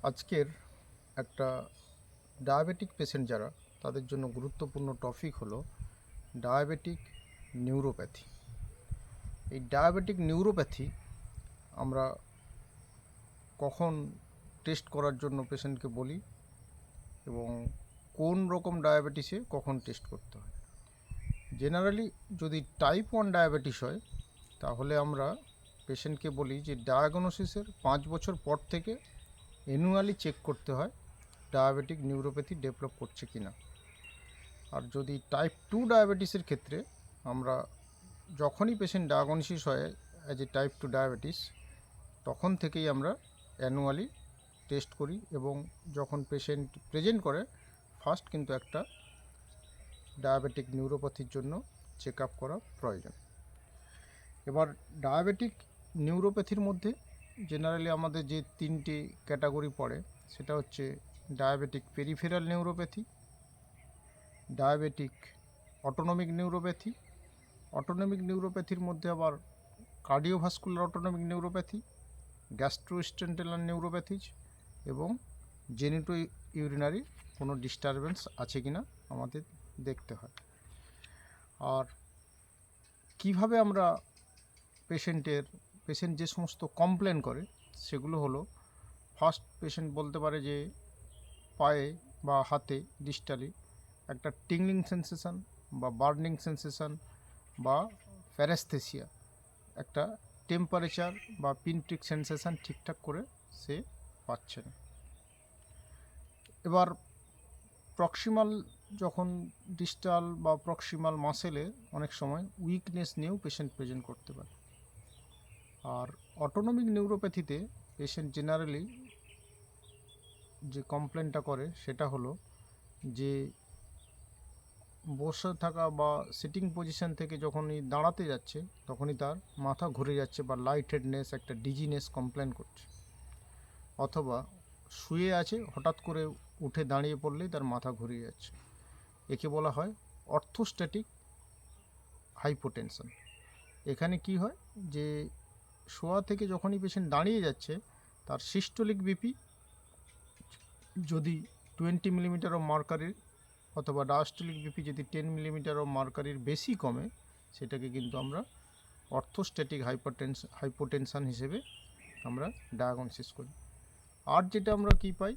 আজকের একটা diabetic patient যারা তাদের জন্য গুরুত্বপূর্ণ টপিক হলো ডায়াবেটিক নিউরোপ্যাথি। এই ডায়াবেটিক নিউরোপ্যাথি আমরা কখন টেস্ট করার জন্য পেশেন্টকে বলি এবং কোন রকম ডায়াবেটিসে কখন টেস্ট করতে হয়। জেনারেলি যদি টাইপ 1 ডায়াবেটিস হয় তাহলে আমরা পেশেন্টকে বলি যে ডায়াগনোসিসের 5 বছর পর থেকে অ্যানুয়ালি চেক করতে হয় ডায়াবেটিক নিউরোপ্যাথি ডেভেলপ করছে কি না। আর যদি টাইপ 2 ডায়াবেটিসের ক্ষেত্রে আমরা যখনই পেশেন্ট ডায়াগনোসিস হয় অ্যাজ এ টাইপ 2 ডায়াবেটিস তখন থেকেই আমরা অ্যানুয়ালি টেস্ট করি এবং যখন পেশেন্ট প্রেজেন্ট করে ফার্স্ট কিন্তু একটা ডায়াবেটিক নিউরোপ্যাথির জন্য চেক আপ করা প্রয়োজন। এবার ডায়াবেটিক নিউরোপ্যাথির মধ্যে জেনারেলি আমাদের যে তিনটি ক্যাটাগরি পড়ে সেটা হচ্ছে diabetic peripheral neuropathy, diabetic autonomic neuropathy, autonomic নিউরোপ্যাথির মধ্যে আবার cardiovascular autonomic neuropathy, gastrointestinal neuropathies এবং জেনিটো ইউরিনারি কোনো ডিস্টারবেন্স আছে কিনা আমাদের দেখতে হয়। আর কিভাবে আমরা পেশেন্ট যে সমস্ত কমপ্লেন করে সেগুলো হলো, ফার্স্ট পেশেন্ট বলতে পারে যে পায়ে বা হাতে ডিস্টালি একটা টিংলিং সেন্সেশন বা বার্নিং সেন্সেশন বা প্যারাস্থেসিয়া, একটা টেম্পারেচার বা পিনপ্রিক সেন্সেশন ঠিকঠাক করে সে পাচ্ছে না। এবার প্রক্সিমাল যখন ডিস্টাল বা প্রক্সিমাল মাসেলে অনেক সময় উইকনেস নিয়েও পেশেন্ট প্রেজেন্ট করতে পারে। আর অটোনমিক নিউরোপ্যাথিতে পেশেন্ট জেনারেলি যে কমপ্লেনটা করে সেটা হলো যে বসে থাকা বা সিটিং পজিশন থেকে যখনই দাঁড়াতে যাচ্ছে তখনই তার মাথা ঘুরে যাচ্ছে বা লাইট হেডনেস, একটা ডিজিনেস কমপ্লেন করছে, অথবা শুয়ে আছে হঠাৎ করে উঠে দাঁড়িয়ে পড়লেই তার মাথা ঘুরিয়ে যাচ্ছে। একে বলা হয় অর্থোস্ট্যাটিক হাইপোটেনশন। এখানে কি হয় যে শোয়া থেকে যখনই পেশেন্ট দাঁড়িয়ে যাচ্ছে তার সিস্টোলিক বিপি যদি 20 মিলিমিটার অফ মার্কারির অথবা ডায়াস্টোলিক বিপি যদি 10 মিলিমিটার অফ মার্কারির বেশি কমে সেটাকে কিন্তু আমরা অর্থোস্ট্যাটিক হাইপোটেনশন হিসেবে আমরা ডায়াগনোসিস করি। আর যেটা আমরা কি পাই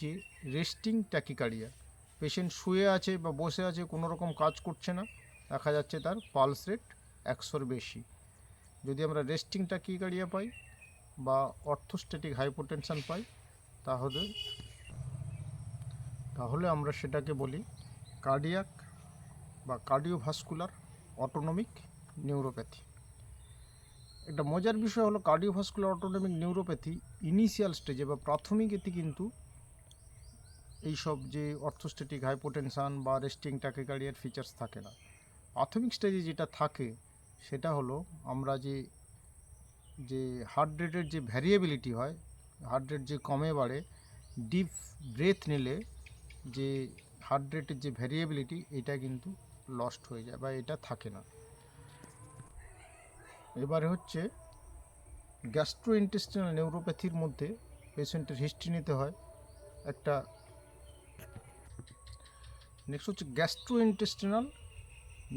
যে রেস্টিং ট্যাকিকার্ডিয়া, পেশেন্ট শুয়ে আছে বা বসে আছে, কোনো রকম কাজ করছে না, দেখা যাচ্ছে তার পালস রেট 100-র বেশি। যদি আমরা রেস্টিং ট্যাকিকার্ডিয়া পাই বা অর্থোস্ট্যাটিক হাইপোটেনশন পাই তাহলে আমরা সেটাকে বলি কার্ডিয়াক বা কার্ডিওভাস্কুলার অটোনমিক নিউরোপ্যাথি। একটা মজার বিষয় হলো কার্ডিওভাস্কুলার অটোনমিক নিউরোপ্যাথি ইনিশিয়াল স্টেজে বা প্রাথমিকেতে কিন্তু এইসব যে অর্থোস্ট্যাটিক হাইপোটেনশন বা রেস্টিং ট্যাকিকার্ডিয়ার ফিচার্স থাকে না। প্রাথমিক স্টেজে যেটা থাকে সেটা হলো আমরা যে হার্ট রেটের যে ভ্যারিয়েবিলিটি হয়, হার্ট রেট যে কমে বাড়ে, ডিপ ব্রেথ নিলে যে হার্ট রেটের যে ভ্যারিয়েবিলিটি এটা কিন্তু লস্ট হয়ে যায় বা এটা থাকে না। এবারে হচ্ছে গ্যাস্ট্রোইন্টেস্টিনাল নিউরোপ্যাথির মধ্যে পেশেন্টের হিস্ট্রি নিতে হয় একটা। নেক্সট হচ্ছে গ্যাস্ট্রোইন্টেস্টিনাল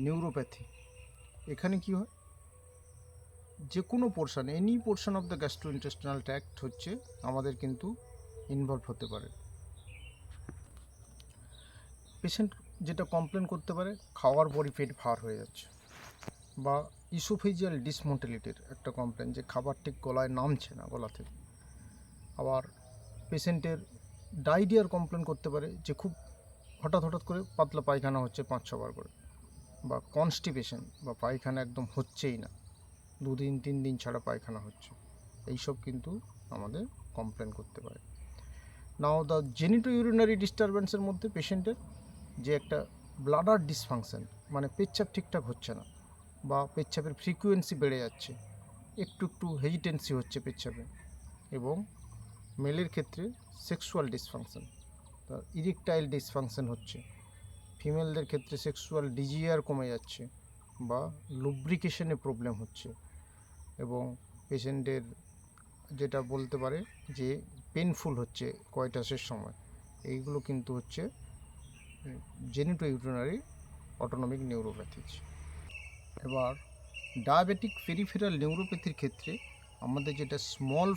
নিউরোপ্যাথি। এখানে কি হয়, যে কোনো portion, any portion of the gastrointestinal tract হচ্ছে আমাদের কিন্তু ইনভলভ হতে পারে। পেশেন্ট যেটা কমপ্লেন করতে পারে খাওয়ার পরই পেট ভার হয়ে যাচ্ছে, বা ইসোফেজিয়াল ডিসমোটিলিটির একটা কমপ্লেন যে খাবার ঠিক গলায় নামছে না গলা থেকে। আবার পেশেন্টের ডায়রিয়ার কমপ্লেন করতে পারে যে খুব হঠাৎ করে পাতলা পায়খানা হচ্ছে 5-6 বার করে, বা কনস্টিপেশন বা পায়খানা একদম হচ্ছেই না, 2 দিন 3 দিন ছাড়া পায়খানা হচ্ছে, এইসব কিন্তু আমাদের কমপ্লেন করতে পারে। নাও দ্য জেনিটো ইউরিনারি ডিস্টারবেন্সের মধ্যে পেশেন্টের যে একটা ব্লাডার ডিসফাংশন, মানে পেচ্ছাপ ঠিকঠাক হচ্ছে না বা পেচ্ছাপের ফ্রিকুয়েন্সি বেড়ে যাচ্ছে, একটু হেজিটেন্সি হচ্ছে পেচ্ছাপে, এবং মেলের ক্ষেত্রে সেক্সুয়াল ডিসফাংশন, তার ইরেকটাইল ডিসফাংশন হচ্ছে, ফিমেলদের ক্ষেত্রে সেক্সুয়াল ডিজিআর কমে যাচ্ছে বা লুব্রিকেশনে প্রবলেম হচ্ছে, এবং পেশেন্টের যেটা বলতে পারে যে পেনফুল হচ্ছে কয়টাসের সময়, এইগুলো কিন্তু হচ্ছে জেনিটোইউরিনারি অটোনমিক নিউরোপ্যাথিজ। এবার ডায়াবেটিক পেরিফেরাল নিউরোপ্যাথির ক্ষেত্রে আমাদের যেটা স্মল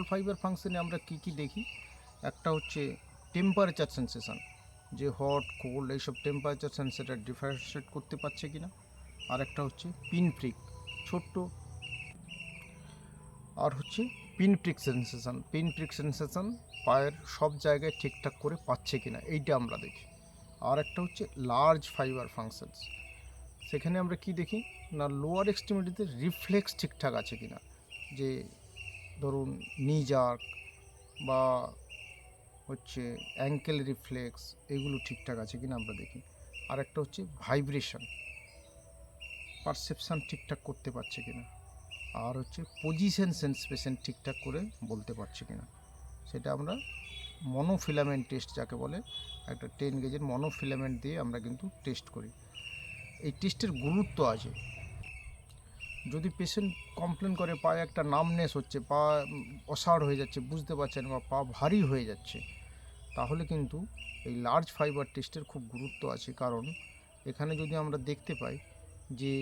ফাইবার ফাংশনে আমরা কি কি দেখি, একটা হচ্ছে টেম্পারেচার সেন্সেশন, যে হট কোল্ড এইসব টেম্পারেচার সেন্সেটার ডিফারেন্সিয়েট করতে পারছে কিনা। আর একটা হচ্ছে পিন প্রিক, ছোট্ট, আর হচ্ছে পিন প্রিক সেন্সেশন পায়ের সব জায়গায় ঠিকঠাক করে পাচ্ছে কিনা, এইটা আমরা দেখি। আর একটা হচ্ছে লার্জ ফাইবার ফাংশনস, সেখানে আমরা কি দেখি না লোয়ার এক্সট্রিমিটিতে রিফ্লেক্স ঠিকঠাক আছে কিনা, যে ধরুন নি জার্ক বা হচ্ছে অ্যাঙ্কেল রিফ্লেক্স, এগুলো ঠিকঠাক আছে কিনা আমরা দেখি। আর একটা হচ্ছে ভাইব্রেশন পারসেপশান ঠিকঠাক করতে পারছে কিনা। আর হচ্ছে পজিশন সেন্সেশন ঠিকঠাক করে বলতে পারছে কিনা, সেটা আমরা মনোফিলামেন্ট টেস্ট যাকে বলে, একটা 10 গেজের মনোফিলামেন্ট দিয়ে আমরা কিন্তু টেস্ট করি। এই টেস্টের গুরুত্ব আছে। যদি পেশেন্ট কমপ্লেন করে পায়ে একটা নামনেস হচ্ছে, পা অসাড় হয়ে যাচ্ছে, বুঝতে পারছেন, বা পা ভারী হয়ে যাচ্ছে, তাহলে কিন্তু এই লার্জ ফাইবার টেস্টের খুব গুরুত্ব আছে। কারণ এখানে যদি আমরা দেখতে পাই যে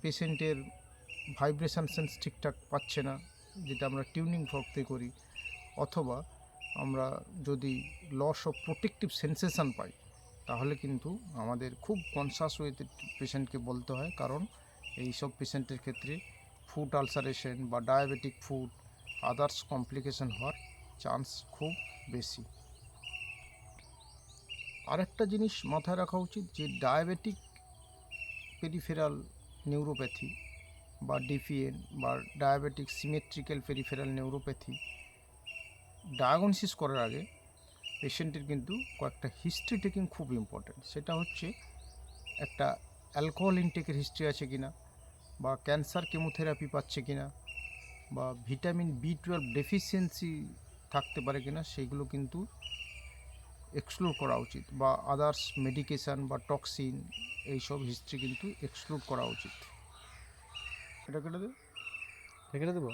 পেশেন্টের ভাইব্রেশন সেন্স ঠিকঠাক পাচ্ছে না, যেটা আমরা টিউনিং ফর্কতে করি, অথবা আমরা যদি লস অফ প্রোটেক্টিভ সেন্সেশন পাই, তাহলে কিন্তু আমাদের খুব কনসাস ওয়েতে পেশেন্টকে বলতে হয়। কারণ এই সব পেশেন্টের ক্ষেত্রে ফুড আলসারেশন বা ডায়াবেটিক ফুড আদার্স কমপ্লিকেশন হওয়ার চান্স খুব বেশি। আরেকটা জিনিস মাথায় রাখা উচিত, যে ডায়াবেটিক পেরিফেরাল নিউরোপ্যাথি বা ডিপিএন বা diabetic symmetrical peripheral neuropathy diagnosis করার আগে পেশেন্টের কিন্তু কয়েকটা হিস্ট্রি টেকিং খুব ইম্পর্ট্যান্ট। সেটা হচ্ছে একটা অ্যালকোহল ইনটেকের হিস্ট্রি আছে কিনা, বা ক্যান্সার কেমোথেরাপি পাচ্ছে কিনা, বা ভিটামিন B12 ডেফিসিয়েন্সি থাকতে পারে কিনা, সেইগুলো কিন্তু এক্সক্লুড করা উচিত, বা আদার্স মেডিকেশান বা টক্সিন এইসব হিস্ট্রি কিন্তু এক্সক্লুড করা উচিত। এটা কেটে দেবো।